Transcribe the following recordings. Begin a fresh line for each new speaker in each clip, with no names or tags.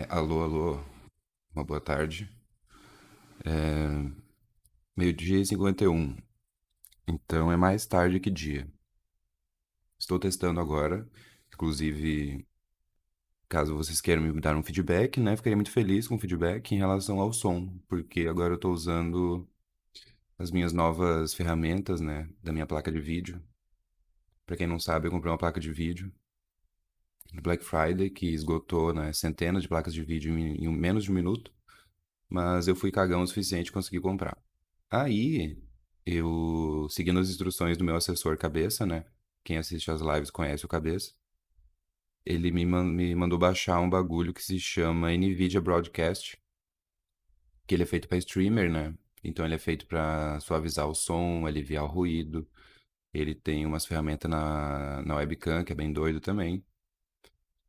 Alô, alô, uma boa tarde. Meio-dia e 51. Então é mais tarde que dia. Estou testando agora. Inclusive, caso vocês queiram me dar um feedback, né? Ficaria muito feliz com o feedback em relação ao som, porque agora eu estou usando as minhas novas ferramentas, né? Da minha placa de vídeo. Para quem não sabe, eu comprei uma placa de vídeo no Black Friday que esgotou, né, centenas de placas de vídeo em menos de um minuto. Mas eu fui cagão o suficiente e consegui comprar. Aí, eu, seguindo as instruções do meu assessor Cabeça, né? Quem assiste às lives conhece o Cabeça. Ele me mandou baixar um bagulho que se chama NVIDIA Broadcast, que ele é feito para streamer, né? Então ele é feito para suavizar o som, aliviar o ruído. Ele tem umas ferramentas na webcam, que é bem doido também.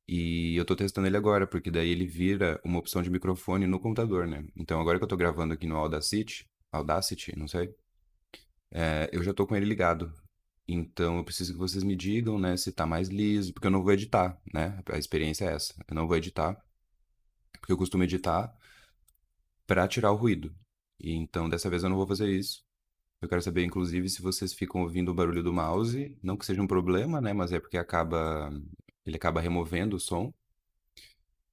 E eu tô testando ele agora, porque daí ele vira uma opção de microfone no computador, né? Então agora que eu tô gravando aqui no Audacity, não sei, eu já tô com ele ligado. Então eu preciso que vocês me digam, né, se tá mais liso, porque eu não vou editar, né? A experiência é essa. Eu não vou editar, porque eu costumo editar pra tirar o ruído. E então dessa vez eu não vou fazer isso. Eu quero saber, inclusive, se vocês ficam ouvindo o barulho do mouse, não que seja um problema, né? Mas é porque ele acaba removendo o som.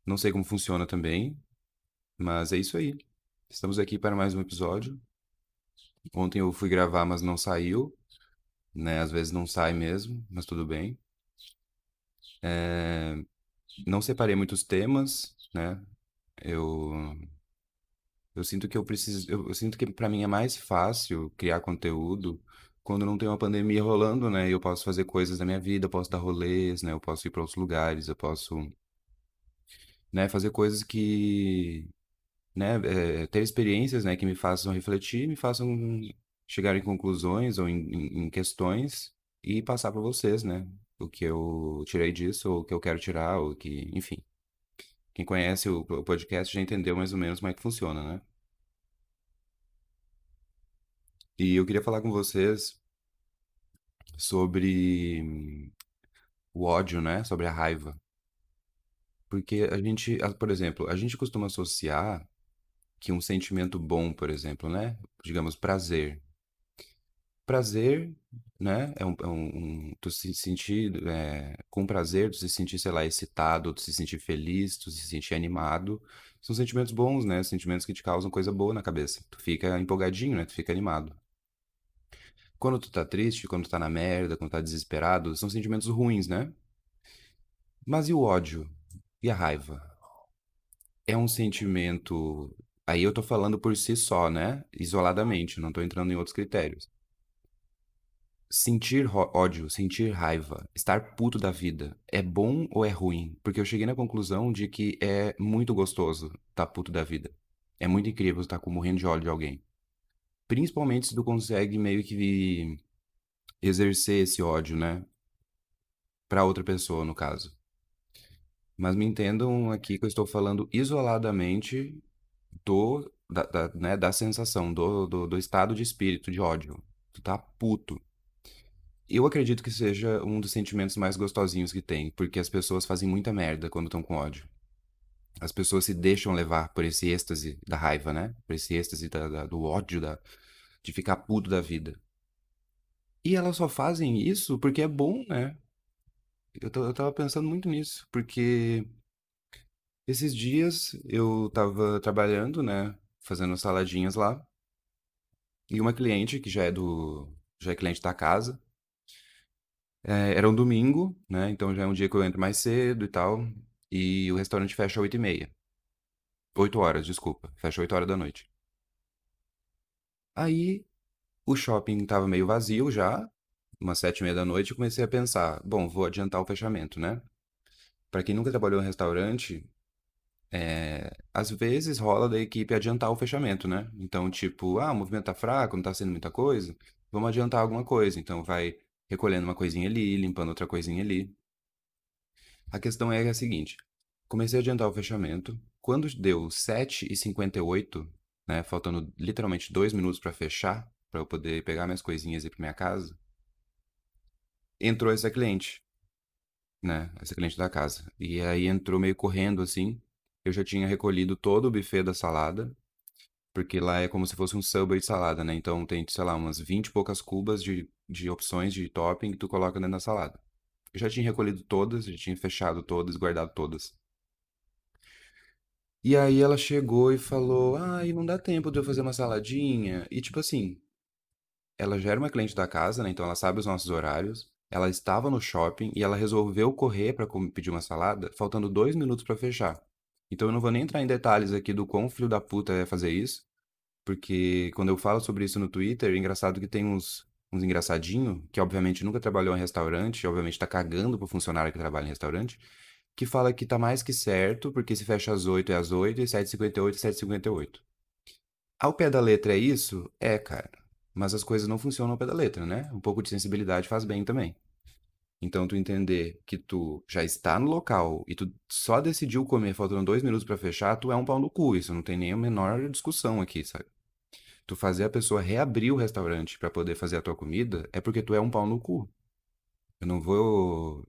Não sei como funciona também, mas é isso aí. Estamos aqui para mais um episódio. Ontem eu fui gravar, mas não saiu, né? Às vezes não sai mesmo, mas tudo bem. Não separei muitos temas, né? Eu, eu sinto que eu preciso, eu sinto que para mim é mais fácil criar conteúdo quando não tem uma pandemia rolando, né? E eu posso fazer coisas da minha vida, eu posso dar rolês, né? Eu posso ir para outros lugares, eu posso, né, fazer coisas que, né, ter experiências, né, que me façam refletir, me façam chegar em conclusões ou em questões e passar para vocês, né, o que eu tirei disso, ou o que eu quero tirar, ou que, enfim. Quem conhece o podcast já entendeu mais ou menos como é que funciona, né? E eu queria falar com vocês sobre o ódio, né, sobre a raiva. Porque por exemplo, a gente costuma associar que um sentimento bom, por exemplo, né, digamos, prazer. Prazer, né? Tu se sentir com prazer, tu se sentir, sei lá, excitado, tu se sentir feliz, tu se sentir animado. São sentimentos bons, né? Sentimentos que te causam coisa boa na cabeça. Tu fica empolgadinho, né? Tu fica animado. Quando tu tá triste, quando tu tá na merda, quando tu tá desesperado, são sentimentos ruins, né? Mas e o ódio? E a raiva? É um sentimento. Aí eu tô falando por si só, né? Isoladamente, não tô entrando em outros critérios. Sentir ódio, sentir raiva, estar puto da vida, é bom ou é ruim? Porque eu cheguei na conclusão de que é muito gostoso estar puto da vida. É muito incrível estar morrendo de ódio de alguém. Principalmente se tu consegue meio que exercer esse ódio, né? Pra outra pessoa, no caso. Mas me entendam aqui que eu estou falando isoladamente né, da sensação, do estado de espírito de ódio. Tu tá puto. Eu acredito que seja um dos sentimentos mais gostosinhos que tem, porque as pessoas fazem muita merda quando estão com ódio. As pessoas se deixam levar por esse êxtase da raiva, né? Por esse êxtase do ódio, de ficar puto da vida. E elas só fazem isso porque é bom, né? Eu tava pensando muito nisso, porque esses dias eu tava trabalhando, né? Fazendo saladinhas lá, e uma cliente que já é cliente da casa. Era um domingo, né? Então já é um dia que eu entro mais cedo e tal. E o restaurante fecha às 8h30. 8 horas, desculpa. Fecha 8 horas da noite. Aí o shopping tava meio vazio já, umas 7h30 da noite, eu comecei a pensar, bom, vou adiantar o fechamento, né? Pra quem nunca trabalhou em restaurante, às vezes rola da equipe adiantar o fechamento, né? Então, tipo, o movimento tá fraco, não tá sendo muita coisa, vamos adiantar alguma coisa. Então vai recolhendo uma coisinha ali, limpando outra coisinha ali. A questão é a seguinte: comecei a adiantar o fechamento. Quando deu 7h58, né, faltando literalmente 2 minutos para fechar, para eu poder pegar minhas coisinhas e ir para minha casa, entrou essa cliente. né? Essa cliente da casa. E aí entrou meio correndo assim. Eu já tinha recolhido todo o buffet da salada, porque lá é como se fosse um Subway de salada, né? Então tem, sei lá, umas 20 e poucas cubas de opções de topping que tu coloca dentro da salada. Eu já tinha recolhido todas, já tinha fechado todas, guardado todas. E aí ela chegou e falou: ai, não dá tempo de eu fazer uma saladinha. E tipo assim, ela já era uma cliente da casa, né? Então ela sabe os nossos horários. Ela estava no shopping e ela resolveu correr para pedir uma salada, faltando 2 minutos para fechar. Então eu não vou nem entrar em detalhes aqui do quão filho da puta é fazer isso, porque quando eu falo sobre isso no Twitter, é engraçado que tem uns engraçadinho, que obviamente nunca trabalhou em restaurante, obviamente tá cagando pro funcionário que trabalha em restaurante, que fala que tá mais que certo, porque se fecha às 8 é às 8 e 7h58 é 7h58. Ao pé da letra é isso? É, cara. Mas as coisas não funcionam ao pé da letra, né? Um pouco de sensibilidade faz bem também. Então, tu entender que tu já está no local e tu só decidiu comer faltando 2 minutos pra fechar, tu é um pau no cu. Isso não tem nem a menor discussão aqui, sabe? Tu fazer a pessoa reabrir o restaurante pra poder fazer a tua comida é porque tu é um pau no cu. Eu não vou,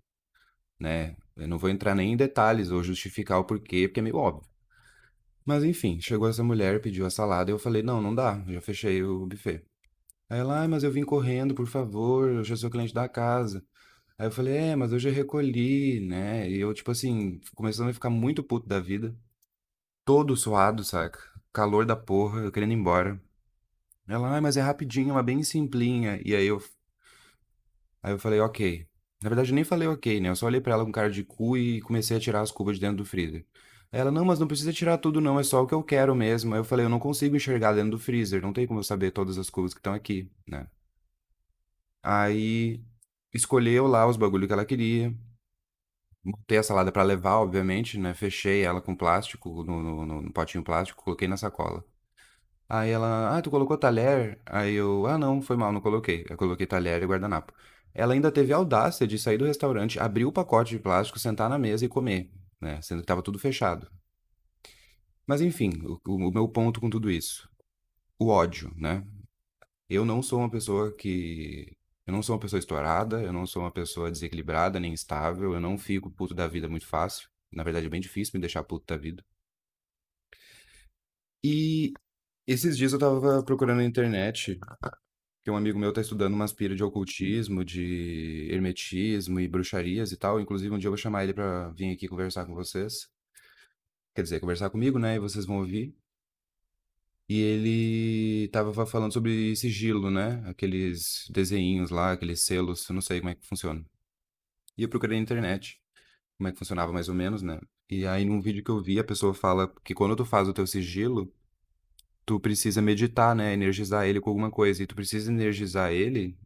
né? Eu não vou entrar nem em detalhes ou justificar o porquê, porque é meio óbvio. Mas enfim, chegou essa mulher, pediu a salada e eu falei: não, não dá, já fechei o buffet. Aí ela, ai, mas eu vim correndo, por favor, eu já sou cliente da casa. Aí eu falei, mas eu já recolhi, né? E eu, tipo assim, começando a ficar muito puto da vida. Todo suado, saca? Calor da porra, eu querendo ir embora. Ela, ai, mas é rapidinho, é uma bem simplinha. E aí eu falei, ok. Na verdade, eu nem falei ok, né? Eu só olhei pra ela com cara de cu e comecei a tirar as cubas de dentro do freezer. Aí ela, não, mas não precisa tirar tudo não, é só o que eu quero mesmo. Aí eu falei, eu não consigo enxergar dentro do freezer, não tem como eu saber todas as cubas que estão aqui, né? Aí escolheu lá os bagulho que ela queria. Montei a salada pra levar, obviamente, né? Fechei ela com plástico, no potinho plástico, coloquei na sacola. Aí ela, tu colocou talher? Aí eu, não, foi mal, não coloquei. Eu coloquei talher e guardanapo. Ela ainda teve a audácia de sair do restaurante, abrir o pacote de plástico, sentar na mesa e comer, né? Sendo que tava tudo fechado. Mas enfim, o meu ponto com tudo isso, o ódio, né? Eu não sou uma pessoa que. Eu não sou uma pessoa estourada, eu não sou uma pessoa desequilibrada nem instável, eu não fico puto da vida muito fácil. Na verdade, é bem difícil me deixar puto da vida. E esses dias eu tava procurando na internet, que um amigo meu tá estudando umas pira de ocultismo, de hermetismo e bruxarias e tal. Inclusive, um dia eu vou chamar ele pra vir aqui conversar com vocês. Quer dizer, conversar comigo, né? E vocês vão ouvir. E ele tava falando sobre sigilo, né? Aqueles desenhinhos lá, aqueles selos, eu não sei como é que funciona. E eu procurei na internet como é que funcionava mais ou menos, né? E aí num vídeo que eu vi, a pessoa fala que quando tu faz o teu sigilo, tu precisa meditar, né? Energizar ele com alguma coisa. E tu precisa energizar ele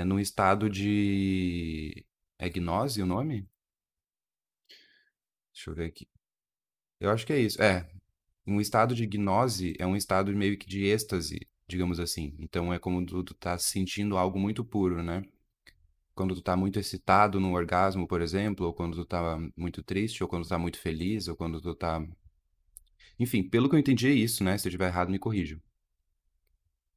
num estado de... É gnose o nome? Deixa eu ver aqui. Eu acho que é isso. Um estado de gnose é um estado meio que de êxtase, digamos assim. Então é como tu tá sentindo algo muito puro, né? Quando tu tá muito excitado no orgasmo, por exemplo, ou quando tu tá muito triste, ou quando tu tá muito feliz, ou quando tu tá... Enfim, pelo que eu entendi é isso, né? Se eu estiver errado, me corrija.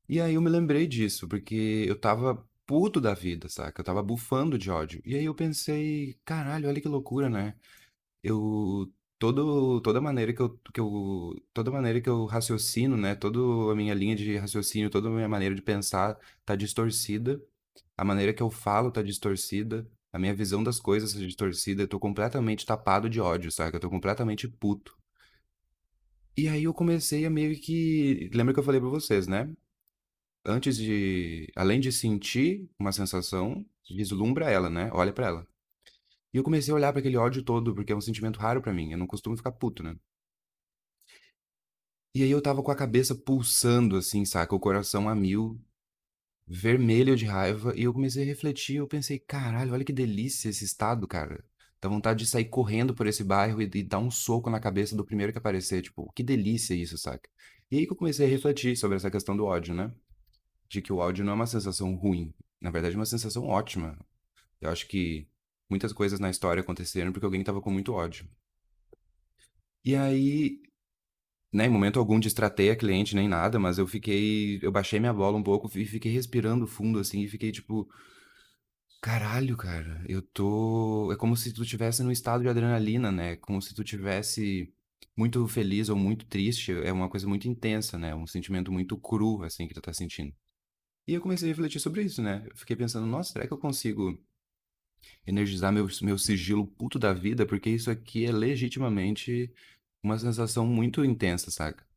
E aí eu me lembrei disso, porque eu tava puto da vida, saca? Eu tava bufando de ódio. E aí eu pensei, caralho, olha que loucura, né? Eu toda maneira toda maneira que eu raciocino, né? Toda a minha linha de raciocínio, toda a minha maneira de pensar tá distorcida. A maneira que eu falo tá distorcida. A minha visão das coisas tá distorcida. Eu tô completamente tapado de ódio, saca? Eu tô completamente puto. E aí eu comecei a meio que, lembra que eu falei pra vocês, né? Além de sentir uma sensação, vislumbra ela, né? Olha pra ela. E eu comecei a olhar pra aquele ódio todo, porque é um sentimento raro pra mim. Eu não costumo ficar puto, né? E aí eu tava com a cabeça pulsando, assim, saca? O coração a mil, vermelho de raiva. E eu comecei a refletir. Eu pensei, caralho, olha que delícia esse estado, cara. Dá vontade de sair correndo por esse bairro e dar um soco na cabeça do primeiro que aparecer. Tipo, que delícia isso, saca? E aí que eu comecei a refletir sobre essa questão do ódio, né? De que o ódio não é uma sensação ruim. Na verdade, é uma sensação ótima. Eu acho que muitas coisas na história aconteceram porque alguém tava com muito ódio. E aí, né, em momento algum destratei a cliente nem nada, mas eu baixei minha bola um pouco e fiquei respirando fundo assim e fiquei tipo, Caralho, cara, eu tô. É como se tu tivesse num estado de adrenalina, né? Como se tu tivesse muito feliz ou muito triste. É uma coisa muito intensa, né? Um sentimento muito cru, assim, que tu tá sentindo. E eu comecei a refletir sobre isso, né? Eu fiquei pensando, nossa, será que eu consigo energizar meu sigilo puto da vida? Porque isso aqui é legitimamente uma sensação muito intensa, saca?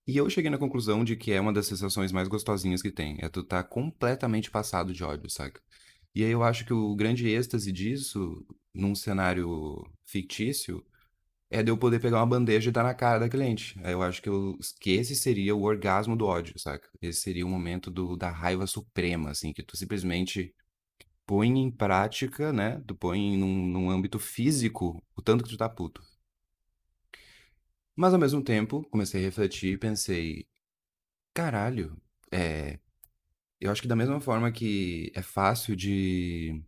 E eu cheguei na conclusão de que é uma das sensações mais gostosinhas que tem. É tu tá completamente passado de ódio, saca? E aí eu acho que o grande êxtase disso, num cenário fictício, é de eu poder pegar uma bandeja e dar na cara da cliente. Aí eu acho que esse seria o orgasmo do ódio, saca? Esse seria o momento da raiva suprema, assim, que tu simplesmente põe em prática, né? Tu põe num âmbito físico o tanto que tu tá puto. Mas ao mesmo tempo, comecei a refletir e pensei, caralho, é. Eu acho que da mesma forma que é fácil de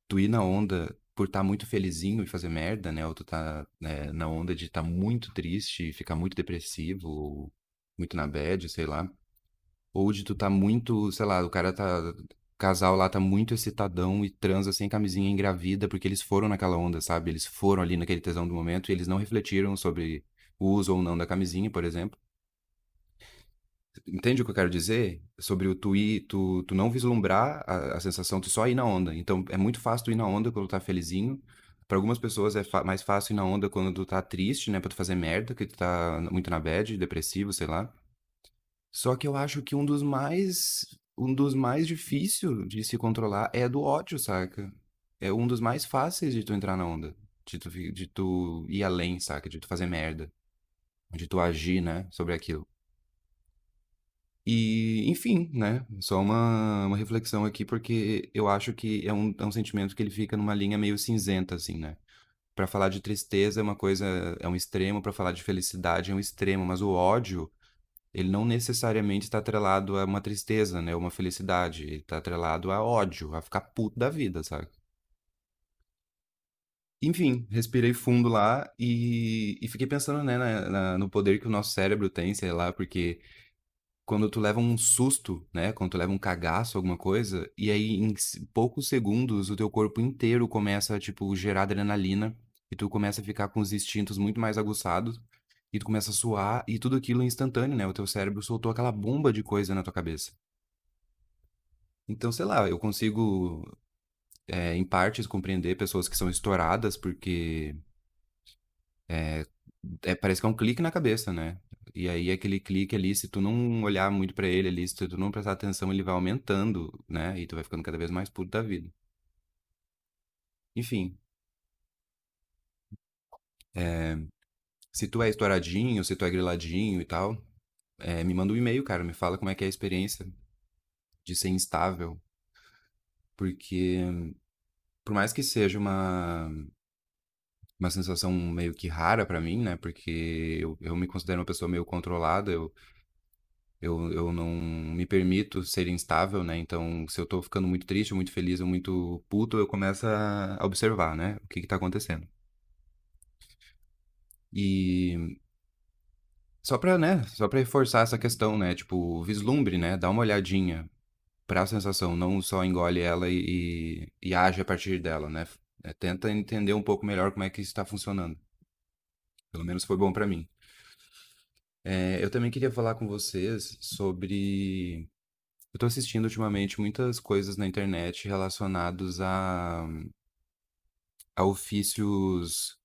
tu ir na onda por estar muito felizinho e fazer merda, né? Ou tu tá, né, na onda de estar muito triste e ficar muito depressivo, ou muito na bad, sei lá. Ou de tu tá muito, sei lá, o cara tá. O casal lá tá muito excitadão e transa sem camisinha e engravida porque eles foram naquela onda, sabe? Eles foram ali naquele tesão do momento e eles não refletiram sobre o uso ou não da camisinha, por exemplo. Entende o que eu quero dizer? Sobre o tu não vislumbrar a sensação, tu só ir na onda. Então é muito fácil tu ir na onda quando tu tá felizinho. Para algumas pessoas é mais fácil ir na onda quando tu tá triste, né? Pra tu fazer merda, que tu tá muito na bad, depressivo, sei lá. Só que eu acho que um dos mais difícil de se controlar é do ódio, saca? É um dos mais fáceis de tu entrar na onda. De tu ir além, saca? De tu fazer merda. De tu agir, né? Sobre aquilo. E, enfim, né? Só uma reflexão aqui, porque eu acho que é um sentimento que ele fica numa linha meio cinzenta, assim, né? Pra falar de tristeza é uma coisa, é um extremo, pra falar de felicidade é um extremo, mas o ódio, ele não necessariamente está atrelado a uma tristeza, né? Uma felicidade. Ele tá atrelado a ódio, a ficar puto da vida, sabe? Enfim, respirei fundo lá e fiquei pensando, né, no poder que o nosso cérebro tem, sei lá, porque quando tu leva um susto, né? Quando tu leva um cagaço, alguma coisa, e aí em poucos segundos o teu corpo inteiro começa a, tipo, gerar adrenalina e tu começa a ficar com os instintos muito mais aguçados e tu começa a suar e tudo aquilo é instantâneo, né? O teu cérebro soltou aquela bomba de coisa na tua cabeça. Então, sei lá, eu consigo, em partes, compreender pessoas que são estouradas porque parece que é um clique na cabeça, né? E aí aquele clique ali, se tu não olhar muito pra ele ali, se tu não prestar atenção, ele vai aumentando, né? E tu vai ficando cada vez mais puto da vida. Enfim, se tu é estouradinho, se tu é griladinho e tal, me manda um e-mail, cara, me fala como é que é a experiência de ser instável, porque por mais que seja uma sensação meio que rara pra mim, né? Porque eu me considero uma pessoa meio controlada, eu não me permito ser instável, né? Então, se eu tô ficando muito triste, muito feliz ou muito puto, eu começo a observar, né? O que que tá acontecendo. E só pra reforçar essa questão, né? Tipo, vislumbre, né? Dá uma olhadinha pra sensação, não só engole ela e age a partir dela, né? Tenta entender um pouco melhor como é que isso tá funcionando. Pelo menos foi bom pra mim. Eu também queria falar com vocês sobre. Eu tô assistindo ultimamente muitas coisas na internet relacionados a ofícios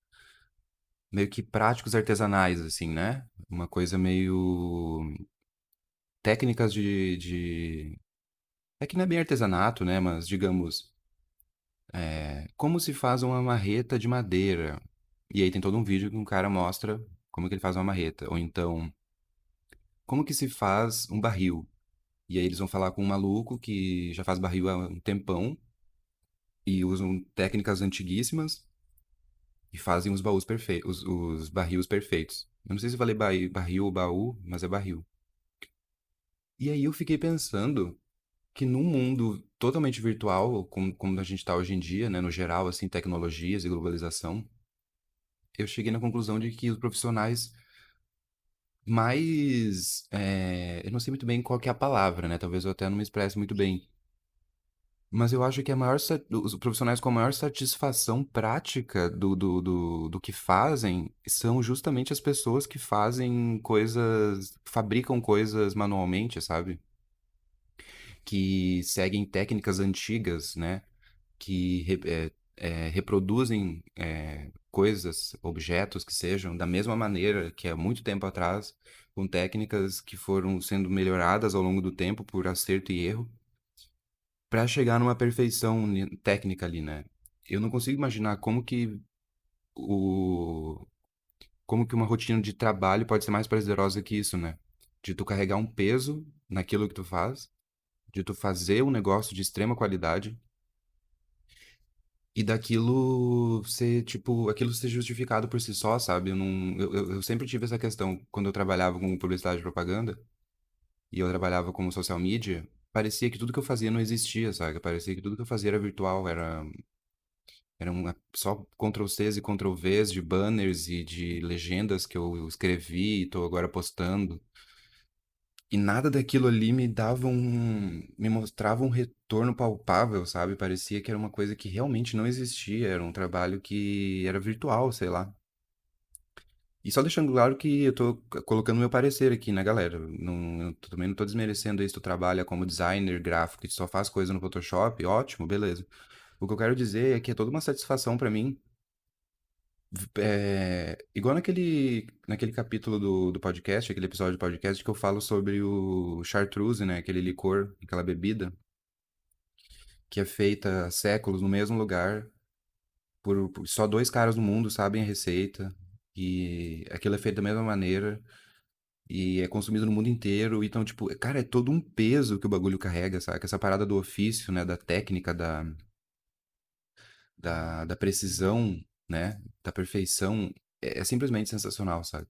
meio que práticos artesanais, assim, né? Uma coisa meio técnicas é que não é bem artesanato, né? Mas digamos, como se faz uma marreta de madeira. E aí tem todo um vídeo que um cara mostra como que ele faz uma marreta. Ou então, como que se faz um barril. E aí eles vão falar com um maluco que já faz barril há um tempão e usam técnicas antiguíssimas e fazem os baús perfeitos, os barris perfeitos. Eu não sei se eu falei barril ou baú, mas é barril. E aí eu fiquei pensando que num mundo totalmente virtual, como a gente está hoje em dia, né, no geral, assim, tecnologias e globalização, eu cheguei na conclusão de que os profissionais mais, eu não sei muito bem qual que é a palavra, né, talvez eu até não me expresse muito bem, Mas eu acho que os profissionais com a maior satisfação prática do que fazem são justamente as pessoas que fazem coisas, fabricam coisas manualmente, sabe? Que seguem técnicas antigas, né? Que reproduzem coisas, objetos que sejam da mesma maneira que há muito tempo atrás, com técnicas que foram sendo melhoradas ao longo do tempo por acerto e erro, para chegar numa perfeição técnica ali, né? Eu não consigo imaginar o como que uma rotina de trabalho pode ser mais prazerosa que isso, né? De tu carregar um peso naquilo que tu faz, de tu fazer um negócio de extrema qualidade e daquilo ser, tipo, aquilo ser justificado por si só, sabe? Eu, não, eu sempre tive essa questão quando eu trabalhava com publicidade e propaganda e eu trabalhava como social media, parecia que tudo que eu fazia não existia, sabe? Parecia que tudo que eu fazia era virtual, era só Ctrl+Cs e Ctrl+Vs de banners e de legendas que eu escrevi e tô agora postando. E nada daquilo ali me mostrava um retorno palpável, sabe? Parecia que era uma coisa que realmente não existia, era um trabalho que era virtual, sei lá. E só deixando claro que eu tô colocando meu parecer aqui, né, galera? Não, também não tô desmerecendo isso, tu trabalha como designer gráfico e só faz coisa no Photoshop, ótimo, beleza. O que eu quero dizer é que é toda uma satisfação pra mim. Igual naquele capítulo do podcast, aquele episódio do podcast que eu falo sobre o chartreuse, né? Aquele licor, aquela bebida que é feita há séculos no mesmo lugar, por só dois caras no mundo sabem a receita, e aquilo é feito da mesma maneira, e é consumido no mundo inteiro. Então, tipo, cara, é todo um peso que o bagulho carrega, sabe? Essa parada do ofício, né? Da técnica, da precisão, né? Da perfeição, é simplesmente sensacional, sabe?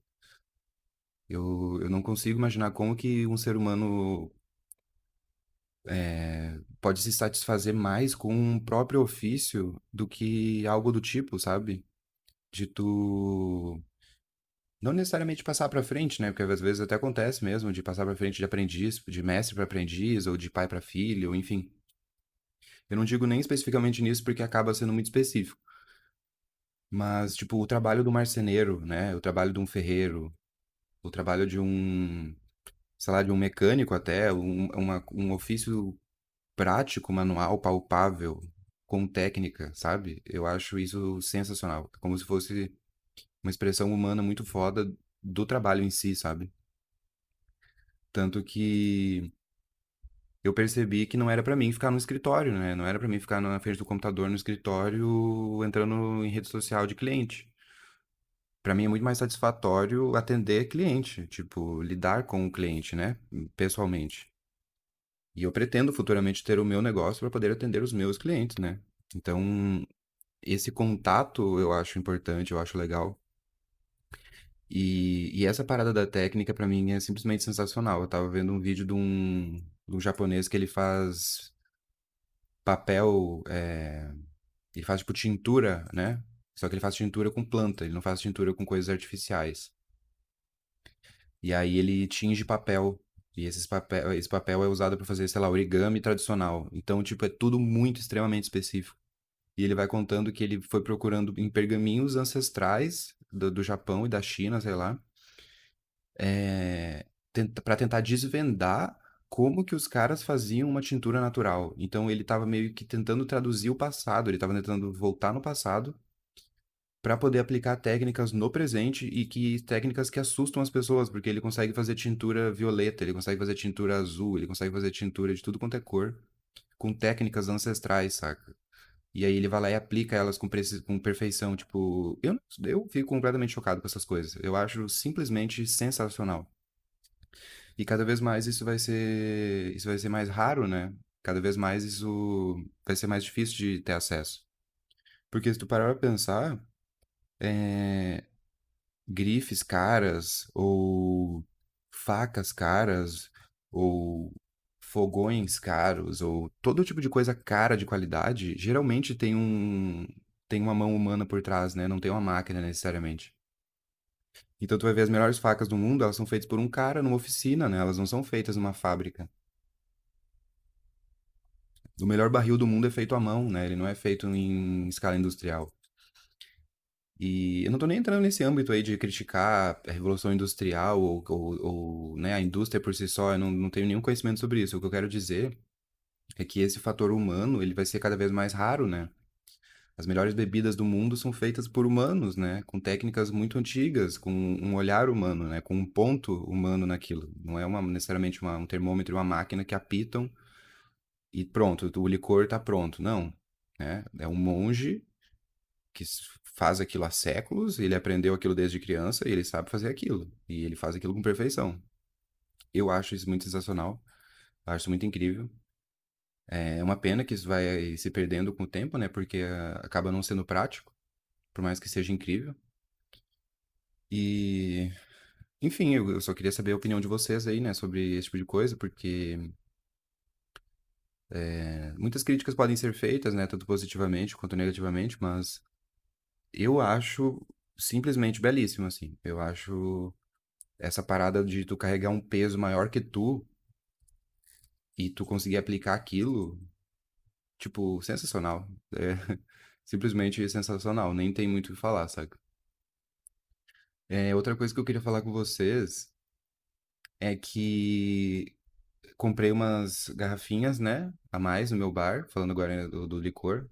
Eu não consigo imaginar como que um ser humano pode se satisfazer mais com um próprio ofício do que algo do tipo, sabe? De tu não necessariamente passar pra frente, né? Porque às vezes até acontece mesmo de passar pra frente de aprendiz, de mestre pra aprendiz, ou de pai pra filho, enfim. Eu não digo nem especificamente nisso porque acaba sendo muito específico. Mas, tipo, o trabalho do marceneiro, né? O trabalho de um ferreiro, o trabalho de um, sei lá, de um mecânico até, um ofício prático, manual, palpável, com técnica, sabe? Eu acho isso sensacional. É como se fosse uma expressão humana muito foda do trabalho em si, sabe? Tanto que eu percebi que não era pra mim ficar no escritório, né? Não era pra mim ficar na frente do computador no escritório entrando em rede social de cliente. Pra mim é muito mais satisfatório atender cliente, tipo, lidar com o cliente, né? Pessoalmente. E eu pretendo futuramente ter o meu negócio para poder atender os meus clientes, né? Então, esse contato eu acho importante, eu acho legal. E essa parada da técnica pra mim é simplesmente sensacional. Eu tava vendo um vídeo de um japonês que ele faz papel, ele faz tipo tintura, né? Só que ele faz tintura com planta, ele não faz tintura com coisas artificiais. E aí ele tinge papel. E esse papel é usado pra fazer, sei lá, origami tradicional. Então, tipo, é tudo muito extremamente específico. E ele vai contando que ele foi procurando em pergaminhos ancestrais do Japão e da China, sei lá, para tentar desvendar como que os caras faziam uma tintura natural. Então ele estava meio que tentando traduzir o passado, ele estava tentando voltar no passado para poder aplicar técnicas no presente e que técnicas que assustam as pessoas, porque ele consegue fazer tintura violeta, ele consegue fazer tintura azul, ele consegue fazer tintura de tudo quanto é cor, com técnicas ancestrais, saca? E aí ele vai lá e aplica elas com perfeição. Tipo, eu fico completamente chocado com essas coisas. Eu acho simplesmente sensacional. E cada vez mais isso vai ser mais raro, né? Cada vez mais isso vai ser mais difícil de ter acesso. Porque se tu parar pra pensar, é, grifes caras, ou facas caras, ou fogões caros, ou todo tipo de coisa cara de qualidade, geralmente tem uma mão humana por trás, né? Não tem uma máquina necessariamente. Então tu vai ver as melhores facas do mundo, elas são feitas por um cara numa oficina, né? Elas não são feitas numa fábrica. O melhor barril do mundo é feito à mão, né? Ele não é feito em escala industrial. E eu não tô nem entrando nesse âmbito aí de criticar a Revolução Industrial ou, né, a indústria por si só, eu não tenho nenhum conhecimento sobre isso. O que eu quero dizer é que esse fator humano, ele vai ser cada vez mais raro, né? As melhores bebidas do mundo são feitas por humanos, né? Com técnicas muito antigas, com um olhar humano, né? Com um ponto humano naquilo. Não é necessariamente um termômetro e uma máquina que apitam e pronto, o licor tá pronto. Não, né? É um monge que faz aquilo há séculos, ele aprendeu aquilo desde criança e ele sabe fazer aquilo. E ele faz aquilo com perfeição. Eu acho isso muito sensacional, acho isso muito incrível. É uma pena que isso vai se perdendo com o tempo, né? Porque acaba não sendo prático, por mais que seja incrível. E, enfim, eu só queria saber a opinião de vocês aí, né, sobre esse tipo de coisa, porque muitas críticas podem ser feitas, né, tanto positivamente quanto negativamente, mas eu acho simplesmente belíssimo, assim. Eu acho essa parada de tu carregar um peso maior que tu e tu conseguir aplicar aquilo, tipo, sensacional. É simplesmente sensacional, nem tem muito o que falar, saca? Outra coisa que eu queria falar com vocês é que comprei umas garrafinhas, né, a mais no meu bar, falando agora do licor.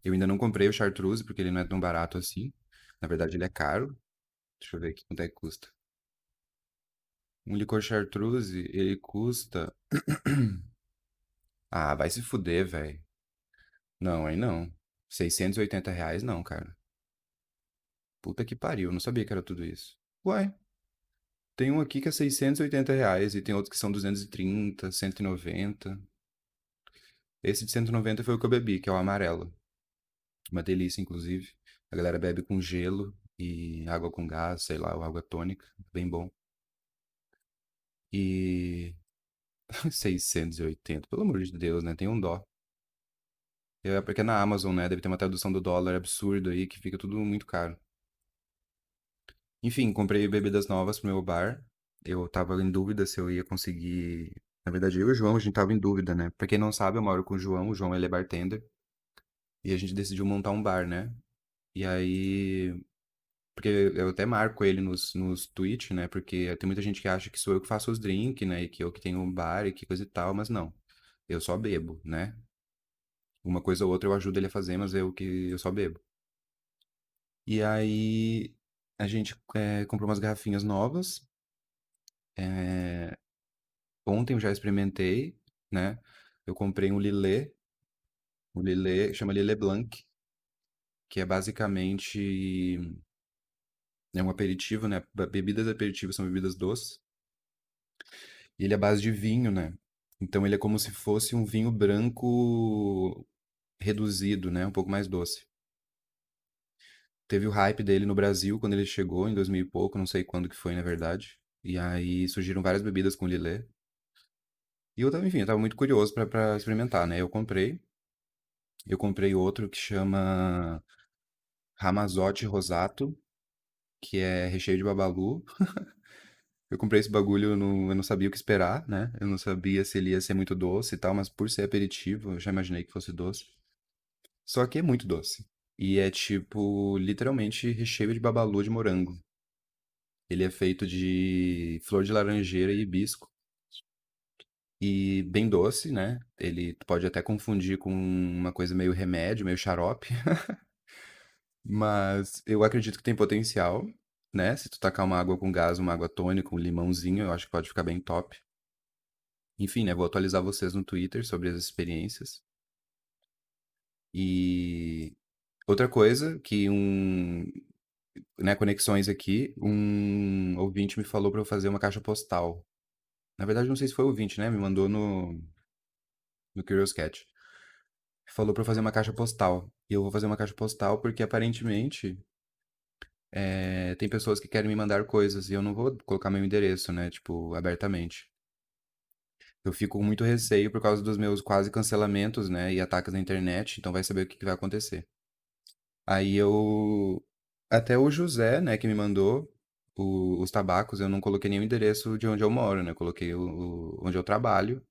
Eu ainda não comprei o chartreuse porque ele não é tão barato assim. Na verdade, ele é caro. Deixa eu ver aqui quanto é que custa. Um licor chartreuse, ele custa. Ah, vai se fuder, velho. Não, aí não. R$ 680 não, cara. Puta que pariu, não sabia que era tudo isso. Ué, tem um aqui que é R$ 680 e tem outros que são 230, 190. Esse de 190 foi o que eu bebi, que é o amarelo. Uma delícia, inclusive. A galera bebe com gelo e água com gás, sei lá, ou água tônica. Bem bom. E 680, pelo amor de Deus, né? Tem um dó. É porque é na Amazon, né? Deve ter uma tradução do dólar absurdo aí que fica tudo muito caro. Enfim, comprei bebidas novas pro meu bar. Eu tava em dúvida se eu ia conseguir. Na verdade, eu e o João, a gente tava em dúvida, né? Pra quem não sabe, eu moro com o João. O João, ele é bartender. E a gente decidiu montar um bar, né? E aí. Porque eu até marco ele nos tweets, né? Porque tem muita gente que acha que sou eu que faço os drinks, né? E que eu que tenho um bar e que coisa e tal, mas não. Eu só bebo, né? Uma coisa ou outra eu ajudo ele a fazer, mas eu só bebo. E aí a gente comprou umas garrafinhas novas. É, ontem eu já experimentei, né? Eu comprei um Lillet, chama Lillet Blanc, que é basicamente um aperitivo, né? Bebidas aperitivas são bebidas doces. E ele é à base de vinho, né? Então ele é como se fosse um vinho branco reduzido, né? Um pouco mais doce. Teve o hype dele no Brasil quando ele chegou, em 2000 e pouco, não sei quando que foi, na verdade. E aí surgiram várias bebidas com Lillet. E eu tava, enfim, eu tava muito curioso pra experimentar, né? Eu comprei outro que chama Ramazotti Rosato, que é recheio de babalu. Eu comprei esse bagulho, eu não sabia o que esperar, né? Eu não sabia se ele ia ser muito doce e tal, mas por ser aperitivo, eu já imaginei que fosse doce. Só que é muito doce. E é tipo, literalmente, recheio de babalu de morango. Ele é feito de flor de laranjeira e hibisco. E bem doce, né? Ele tu pode até confundir com uma coisa meio remédio, meio xarope. Mas eu acredito que tem potencial, né? Se tu tacar uma água com gás, uma água tônica, um limãozinho, eu acho que pode ficar bem top. Enfim, né? Vou atualizar vocês no Twitter sobre as experiências. E outra coisa que né, conexões aqui, um ouvinte me falou para eu fazer uma caixa postal. Na verdade, não sei se foi ouvinte, né? Me mandou no Curious Cat. Falou para eu fazer uma caixa postal. E eu vou fazer uma caixa postal porque aparentemente tem pessoas que querem me mandar coisas e eu não vou colocar meu endereço, né? Tipo, abertamente. Eu fico com muito receio por causa dos meus quase cancelamentos, né? E ataques na internet, então vai saber o que que vai acontecer. Aí eu. Até o José, né, que me mandou os tabacos, eu não coloquei nenhum endereço de onde eu moro, né? Eu coloquei onde eu trabalho.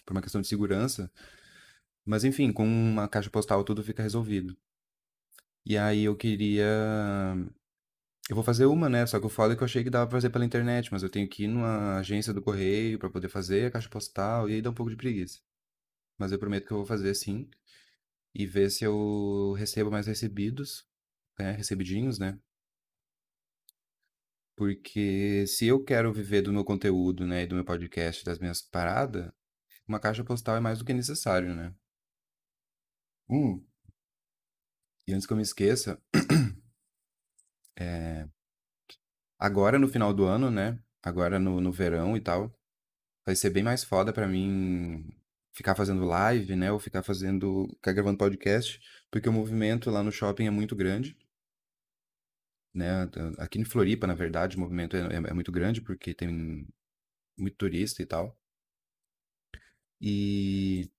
por uma questão de segurança. Mas enfim, com uma caixa postal tudo fica resolvido. E aí eu queria. Eu vou fazer uma, né? Só que o foda é que eu achei que dava pra fazer pela internet, mas eu tenho que ir numa agência do correio pra poder fazer a caixa postal, e aí dá um pouco de preguiça. Mas eu prometo que eu vou fazer sim, e ver se eu recebo mais recebidos, né? Recebidinhos, né? Porque se eu quero viver do meu conteúdo, né, e do meu podcast, das minhas paradas, uma caixa postal é mais do que necessário, né? Hum, e antes que eu me esqueça, agora no final do ano, né? Agora no verão e tal, vai ser bem mais foda pra mim ficar fazendo live, né? Ou ficar gravando podcast, porque o movimento lá no shopping é muito grande, né? Aqui em Floripa, na verdade, o movimento é muito grande porque tem muito turista e tal. E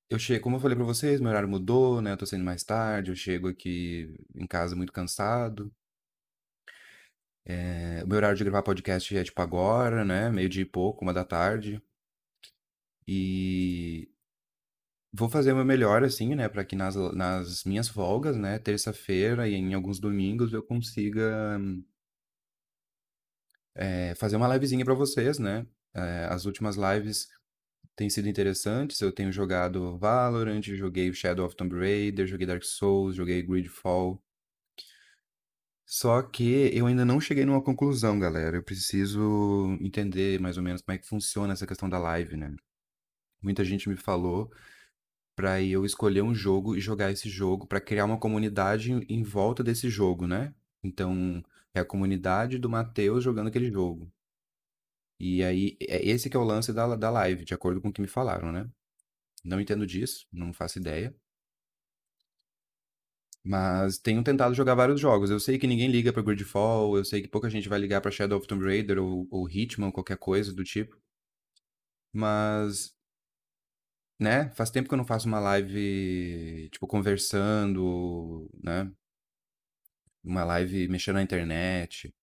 eu chego, como eu falei pra vocês, meu horário mudou, né? Eu tô saindo mais tarde, eu chego aqui em casa muito cansado. O meu horário de gravar podcast é tipo agora, né? Meio-dia e pouco, 1 da tarde. E vou fazer o meu melhor, assim, né? Pra que nas minhas folgas, né? Terça-feira e em alguns domingos eu consiga fazer uma livezinha pra vocês, né? As últimas lives têm sido interessantes. Eu tenho jogado Valorant, joguei Shadow of Tomb Raider, joguei Dark Souls, joguei Gridfall. Só que eu ainda não cheguei numa conclusão, galera. Eu preciso entender mais ou menos como é que funciona essa questão da live, né? Muita gente me falou pra eu escolher um jogo e jogar esse jogo pra criar uma comunidade em volta desse jogo, né? Então, é a comunidade do Matheus jogando aquele jogo. E aí, é esse que é o lance da live, de acordo com o que me falaram, né? Não entendo disso, não faço ideia. Mas tenho tentado jogar vários jogos. Eu sei que ninguém liga pra Gridfall, eu sei que pouca gente vai ligar pra Shadow of Tomb Raider ou Hitman, qualquer coisa do tipo. Mas, né, faz tempo que eu não faço uma live, tipo, conversando, né? Uma live mexendo na internet,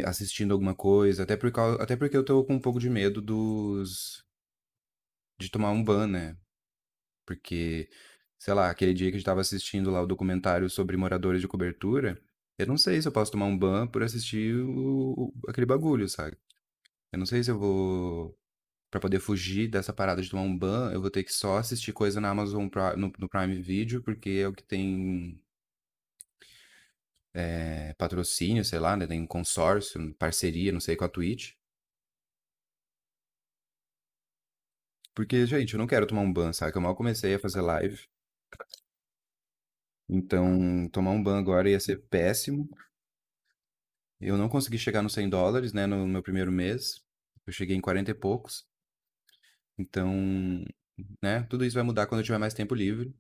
assistindo alguma coisa. Até porque eu tô com um pouco de medo de tomar um ban, né? Porque, sei lá, aquele dia que a gente tava assistindo lá o documentário sobre moradores de cobertura, eu não sei se eu posso tomar um ban por assistir aquele bagulho, sabe? Eu não sei se eu vou. Pra poder fugir dessa parada de tomar um ban, eu vou ter que só assistir coisa na Amazon no Prime Video, porque é o que tem patrocínio, sei lá, né? Tem um consórcio, parceria, não sei, com a Twitch. Porque, gente, eu não quero tomar um ban, sabe? Que eu mal comecei a fazer live. Então, tomar um ban agora ia ser péssimo. Eu não consegui chegar nos US$ 100, né, no meu primeiro mês. Eu cheguei em 40 e poucos. Então, né, tudo isso vai mudar quando eu tiver mais tempo livre.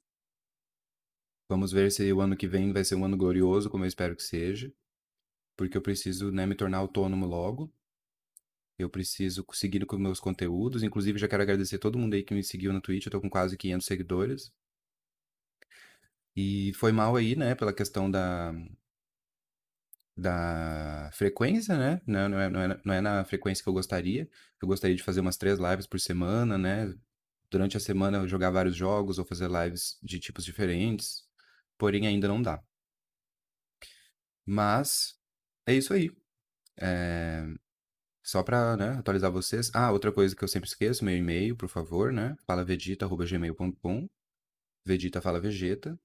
Vamos ver se o ano que vem vai ser um ano glorioso, como eu espero que seja. Porque eu preciso, né, me tornar autônomo logo. Eu preciso seguir com meus conteúdos. Inclusive, já quero agradecer todo mundo aí que me seguiu no Twitch. Eu tô com quase 500 seguidores. E foi mal aí, né, pela questão da frequência, né? Não é na frequência que eu gostaria. Eu gostaria de fazer umas 3 lives por semana, né? Durante a semana eu jogar vários jogos ou fazer lives de tipos diferentes. Porém, ainda não dá. Mas é isso aí. Só pra, né, atualizar vocês. Ah, outra coisa que eu sempre esqueço, meu e-mail, por favor, né? falavegeta@gmail.com. Vegeta fala Vegeta.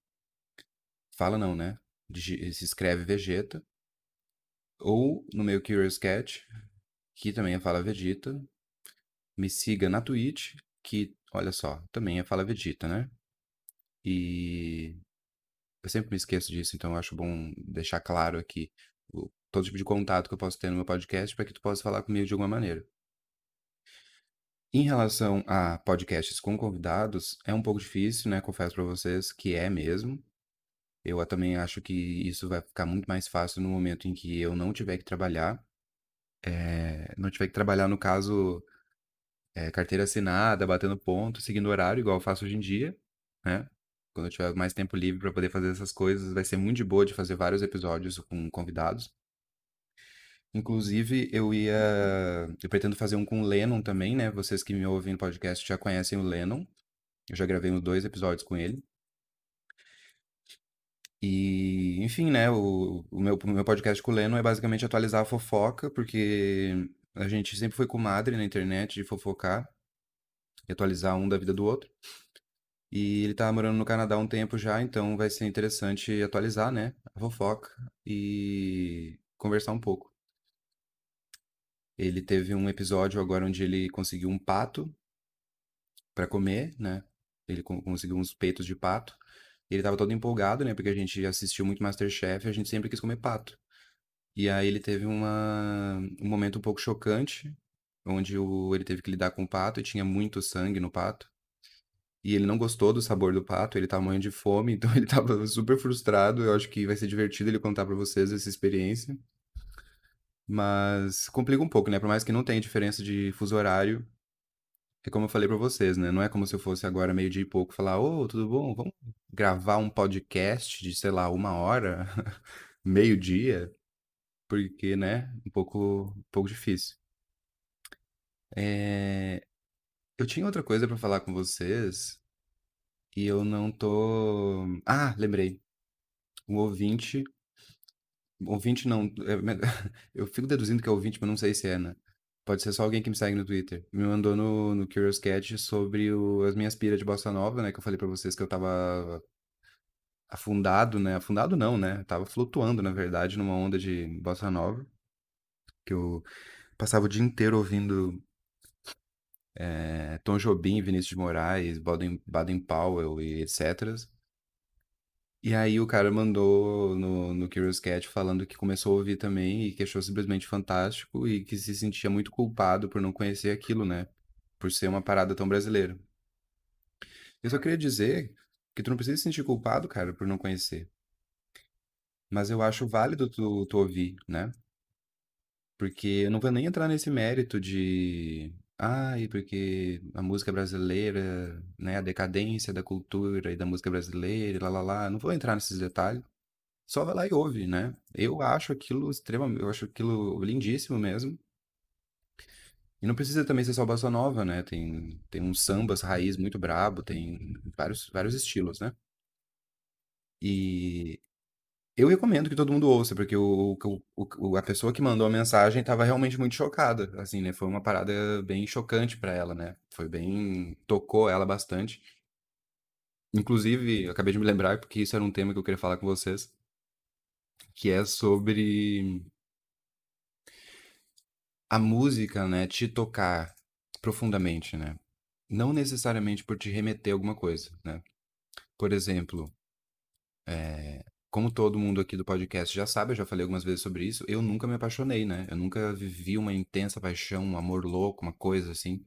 Fala não, né? Se escreve Vegeta. Ou no meu Curious Cat, que também é Fala Vegeta. Me siga na Twitch, que, olha só, também é Fala Vegeta, né? E eu sempre me esqueço disso, então eu acho bom deixar claro aqui todo tipo de contato que eu posso ter no meu podcast para que tu possa falar comigo de alguma maneira. Em relação a podcasts com convidados, é um pouco difícil, né? Confesso para vocês que é mesmo. Eu também acho que isso vai ficar muito mais fácil no momento em que eu não tiver que trabalhar. Não tiver que trabalhar, no caso, carteira assinada, batendo ponto, seguindo horário, igual eu faço hoje em dia, né? Quando eu tiver mais tempo livre para poder fazer essas coisas, vai ser muito de boa de fazer vários episódios com convidados. Inclusive, eu pretendo fazer um com o Lennon também, né? Vocês que me ouvem no podcast já conhecem o Lennon. Eu já gravei uns 2 episódios com ele. E, enfim, né? O meu podcast com o Lennon é basicamente atualizar a fofoca, porque a gente sempre foi comadre na internet de fofocar e atualizar um da vida do outro. E ele tá morando no Canadá há um tempo já, então vai ser interessante atualizar, né? A fofoca e conversar um pouco. Ele teve um episódio agora onde ele conseguiu um pato pra comer, né? Ele conseguiu uns peitos de pato. E ele tava todo empolgado, né? Porque a gente assistiu muito MasterChef e a gente sempre quis comer pato. E aí ele teve um momento um pouco chocante, onde ele teve que lidar com o pato e tinha muito sangue no pato. E ele não gostou do sabor do pato, ele tava morrendo de fome, então ele tava super frustrado. Eu acho que vai ser divertido ele contar pra vocês essa experiência. Mas complica um pouco, né? Por mais que não tenha diferença de fuso horário, é como eu falei pra vocês, né? Não é como se eu fosse agora meio-dia e pouco falar, ô, tudo bom? Vamos gravar um podcast de, sei lá, 1 hora, meio-dia, porque, né? Um pouco difícil. É, eu tinha outra coisa pra falar com vocês e eu não tô. Ah, lembrei. Um ouvinte. Ouvinte não. Eu fico deduzindo que é ouvinte, mas não sei se é, né? Pode ser só alguém que me segue no Twitter. Me mandou no Curious Cat sobre as minhas piras de bossa nova, né? Que eu falei pra vocês que eu tava afundado, né? Afundado não, né? Tava flutuando, na verdade, numa onda de bossa nova. Que eu passava o dia inteiro ouvindo Tom Jobim, Vinícius de Moraes, Baden Powell e etc. E aí o cara mandou no Curious Cat falando que começou a ouvir também e que achou simplesmente fantástico e que se sentia muito culpado por não conhecer aquilo, né? Por ser uma parada tão brasileira. Eu só queria dizer que tu não precisa se sentir culpado, cara, por não conhecer. Mas eu acho válido tu ouvir, né? Porque eu não vou nem entrar nesse mérito de. Ai, porque a música brasileira, né? A decadência da cultura e da música brasileira, e lá lá lá. Não vou entrar nesses detalhes. Só vai lá e ouve, né? Eu acho aquilo extremamente, eu acho aquilo lindíssimo mesmo. E não precisa também ser só bossa nova, né? Tem uns sambas raiz muito brabo, tem vários estilos, né? E eu recomendo que todo mundo ouça, porque a pessoa que mandou a mensagem estava realmente muito chocada, assim, né? Foi uma parada bem chocante pra ela, né? Foi bem, tocou ela bastante. Inclusive, eu acabei de me lembrar porque isso era um tema que eu queria falar com vocês, que é sobre a música, né, te tocar profundamente, né? Não necessariamente por te remeter a alguma coisa, né? Por exemplo, como todo mundo aqui do podcast já sabe, eu já falei algumas vezes sobre isso, eu nunca me apaixonei, né? Eu nunca vivi uma intensa paixão, um amor louco, uma coisa assim.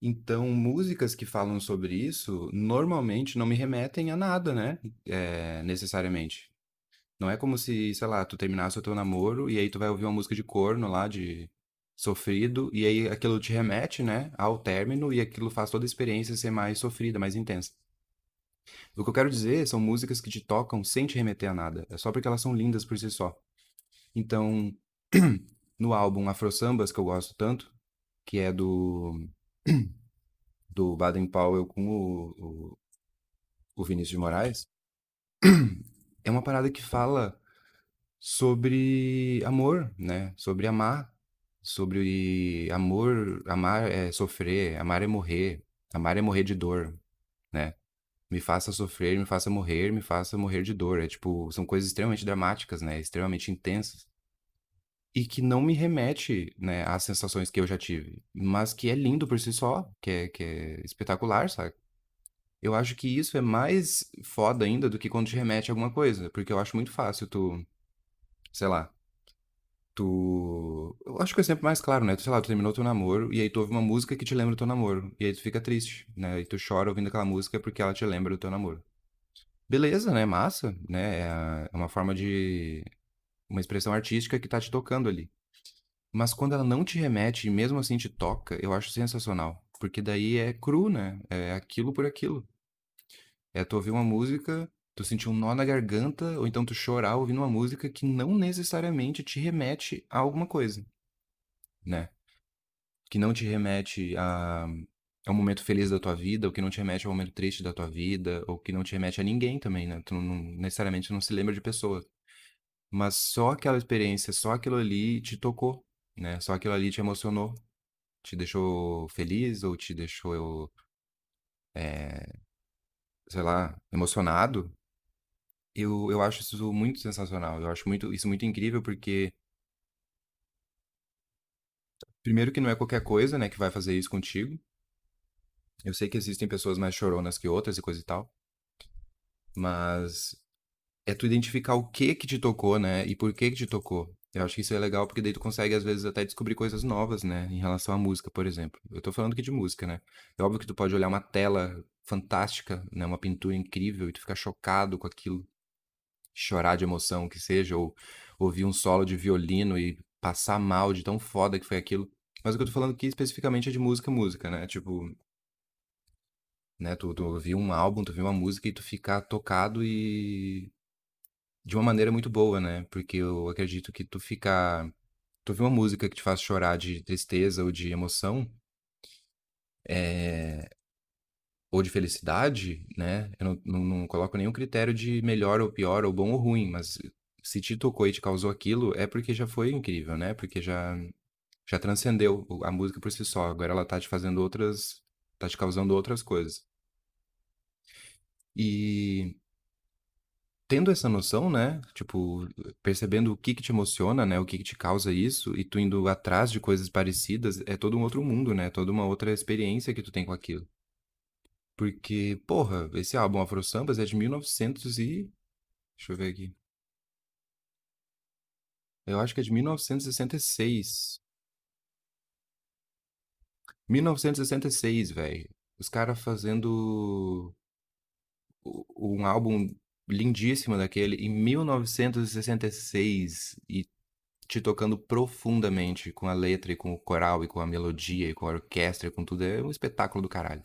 Então, músicas que falam sobre isso normalmente não me remetem a nada, né? Necessariamente. Não é como se, sei lá, tu terminasse o teu namoro e aí tu vai ouvir uma música de corno lá, de sofrido, e aí aquilo te remete, né, ao término e aquilo faz toda a experiência ser mais sofrida, mais intensa. O que eu quero dizer são músicas que te tocam sem te remeter a nada. É só porque elas são lindas por si só. Então, no álbum Afro Sambas, que eu gosto tanto, que é do Baden Powell com o Vinícius de Moraes, é uma parada que fala sobre amor, né? Sobre amar, sobre amor, amar é sofrer, amar é morrer de dor, né? Me faça sofrer, me faça morrer de dor. É tipo, são coisas extremamente dramáticas, né? Extremamente intensas. E que não me remete, né, às sensações que eu já tive. Mas que é lindo por si só, que é espetacular, sabe? Eu acho que isso é mais foda ainda do que quando te remete a alguma coisa. Porque eu acho muito fácil tu, sei lá, eu acho que é sempre mais claro, né? Tu, sei lá, tu terminou teu namoro e aí tu ouve uma música que te lembra do teu namoro. E aí tu fica triste, né? E tu chora ouvindo aquela música porque ela te lembra do teu namoro. Beleza, né? Massa, né? É uma forma de. Uma expressão artística que tá te tocando ali. Mas quando ela não te remete e mesmo assim te toca, eu acho sensacional. Porque daí é cru, né? É aquilo por aquilo. É tu ouvir uma música. Tu sentir um nó na garganta, ou então tu chorar ouvindo uma música que não necessariamente te remete a alguma coisa, né? Que não te remete a um momento feliz da tua vida, ou que não te remete a um momento triste da tua vida, ou que não te remete a ninguém também, né? Tu necessariamente não se lembra de pessoa. Mas só aquela experiência, só aquilo ali te tocou, né? Só aquilo ali te emocionou, te deixou feliz ou te deixou, sei lá, emocionado. Eu acho isso muito sensacional. Eu acho isso muito incrível porque, primeiro, que não é qualquer coisa, né, que vai fazer isso contigo. Eu sei que existem pessoas mais choronas que outras e coisa e tal, mas é tu identificar o que te tocou, né, e por que te tocou. Eu acho que isso é legal porque daí tu consegue, às vezes, até descobrir coisas novas, né, em relação à música, por exemplo. Eu tô falando aqui de música, né? É óbvio que tu pode olhar uma tela fantástica, né, uma pintura incrível e tu ficar chocado com aquilo, chorar de emoção que seja, ou ouvir um solo de violino e passar mal de tão foda que foi aquilo. Mas o que eu tô falando aqui especificamente é de música, música, né? Tipo, né, tu ouvir um álbum, tu ouvir uma música e tu ficar tocado e de uma maneira muito boa, né? Porque eu acredito que tu ouvir uma música que te faz chorar de tristeza ou de emoção, ou de felicidade, né? Eu não coloco nenhum critério de melhor ou pior, ou bom ou ruim, mas se te tocou e te causou aquilo, é porque já foi incrível, né? Porque já transcendeu a música por si só. Agora ela tá te fazendo outras, tá te causando outras coisas. E tendo essa noção, né? Tipo, percebendo o que que te emociona, né? O que que te causa isso, e tu indo atrás de coisas parecidas, é todo um outro mundo, né? Toda uma outra experiência que tu tem com aquilo. Porque, porra, esse álbum Afro Sambas é de 1900 e... Deixa eu ver aqui. Eu acho que é de 1966. 1966, velho. Os caras fazendo um álbum lindíssimo daquele em 1966 e te tocando profundamente com a letra e com o coral e com a melodia e com a orquestra e com tudo. É um espetáculo do caralho.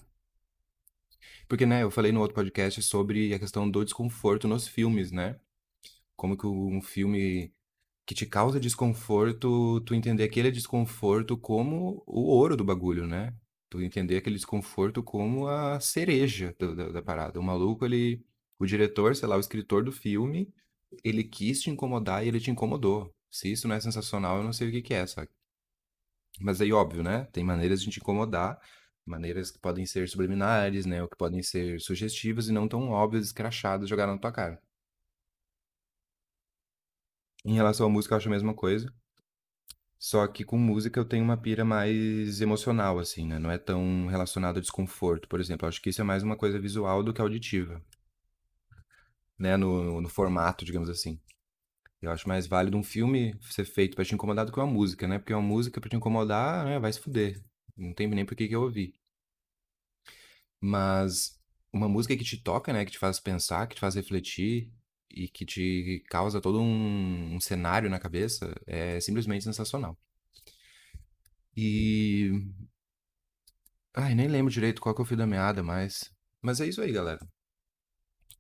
Porque, né, eu falei no outro podcast sobre a questão do desconforto nos filmes, né? Como que um filme que te causa desconforto, tu entender aquele desconforto como o ouro do bagulho, né? Tu entender aquele desconforto como a cereja da parada. O maluco, ele. O diretor, sei lá, o escritor do filme, ele quis te incomodar e ele te incomodou. Se isso não é sensacional, eu não sei o que que é, sabe? Mas aí, óbvio, né? Tem maneiras de te incomodar, maneiras que podem ser subliminares, né? Ou que podem ser sugestivas e não tão óbvias, escrachadas, jogadas na tua cara. Em relação à música, eu acho a mesma coisa. Só que com música eu tenho uma pira mais emocional, assim, né? Não é tão relacionado a desconforto, por exemplo. Eu acho que isso é mais uma coisa visual do que auditiva, né? No formato, digamos assim. Eu acho mais válido um filme ser feito pra te incomodar do que uma música, né? Porque uma música pra te incomodar, né, vai se fuder. Não tem nem por que eu ouvir. Mas uma música que te toca, né? Que te faz pensar, que te faz refletir e que te causa todo um cenário na cabeça é simplesmente sensacional. E ai, nem lembro direito qual que é o fio da meada, mas é isso aí, galera.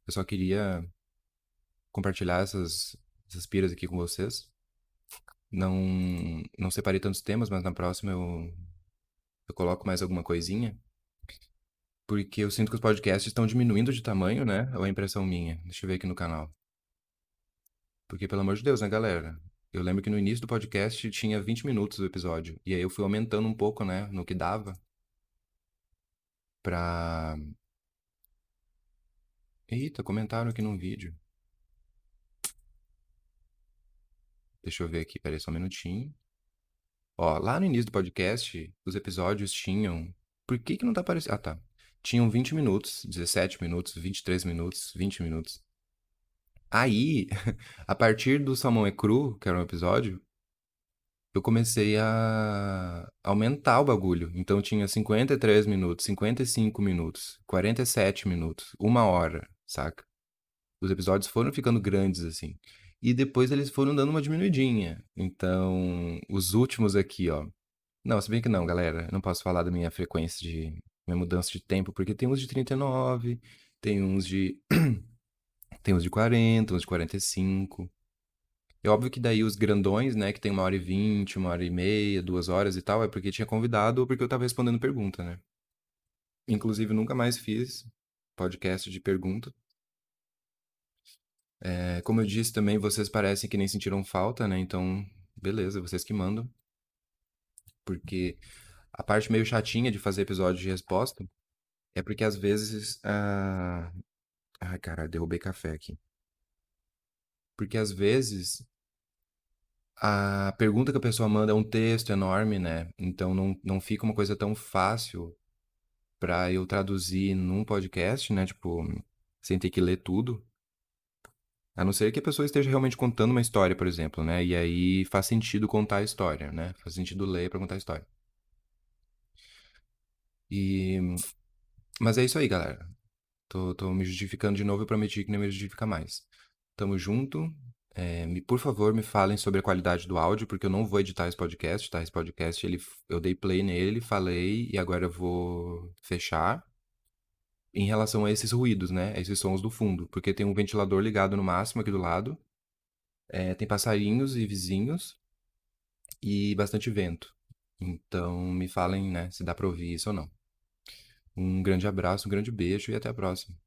Eu só queria compartilhar essas piras aqui com vocês. Não separei tantos temas, mas na próxima eu coloco mais alguma coisinha. Porque eu sinto que os podcasts estão diminuindo de tamanho, né? Ou é impressão minha? Deixa eu ver aqui no canal. Porque, pelo amor de Deus, né, galera? Eu lembro que no início do podcast tinha 20 minutos o episódio. E aí eu fui aumentando um pouco, né? No que dava. Pra. Eita, comentaram aqui num vídeo. Deixa eu ver aqui, peraí só um minutinho. Ó, lá no início do podcast, os episódios tinham. Por que que não tá aparecendo? Ah, tá. Tinham 20 minutos, 17 minutos, 23 minutos, 20 minutos. Aí, a partir do Salmão é Cru, que era um episódio, eu comecei a aumentar o bagulho. Então tinha 53 minutos, 55 minutos, 47 minutos, 1 hora, saca? Os episódios foram ficando grandes assim. E depois eles foram dando uma diminuidinha. Então, os últimos aqui, ó. Não, se bem que não, galera. Eu não posso falar da minha frequência minha mudança de tempo, porque tem uns de 39, tem uns de Tem uns de 40, uns de 45. É óbvio que daí os grandões, né, que tem 1h20, 1h30, 2 horas e tal, é porque tinha convidado ou porque eu tava respondendo pergunta, né? Inclusive, nunca mais fiz podcast de pergunta. É, como eu disse também, vocês parecem que nem sentiram falta, né? Então, beleza, vocês que mandam. Porque a parte meio chatinha de fazer episódio de resposta é porque às vezes. Ai, cara, derrubei café aqui. Porque às vezes a pergunta que a pessoa manda é um texto enorme, né? Então não fica uma coisa tão fácil pra eu traduzir num podcast, né? Tipo, sem ter que ler tudo. A não ser que a pessoa esteja realmente contando uma história, por exemplo, né? E aí faz sentido contar a história, né? Faz sentido ler pra contar a história. E... Mas é isso aí, galera. Tô me justificando de novo, eu prometi que não me justifica mais. Tamo junto. Por favor, me falem sobre a qualidade do áudio, porque eu não vou editar esse podcast, tá? Esse podcast, eu dei play nele, falei, e agora eu vou fechar. Em relação a esses ruídos, né? Esses sons do fundo. Porque tem um ventilador ligado no máximo aqui do lado. Tem passarinhos e vizinhos. E bastante vento. Então, me falem, né, se dá pra ouvir isso ou não. Um grande abraço, um grande beijo e até a próxima.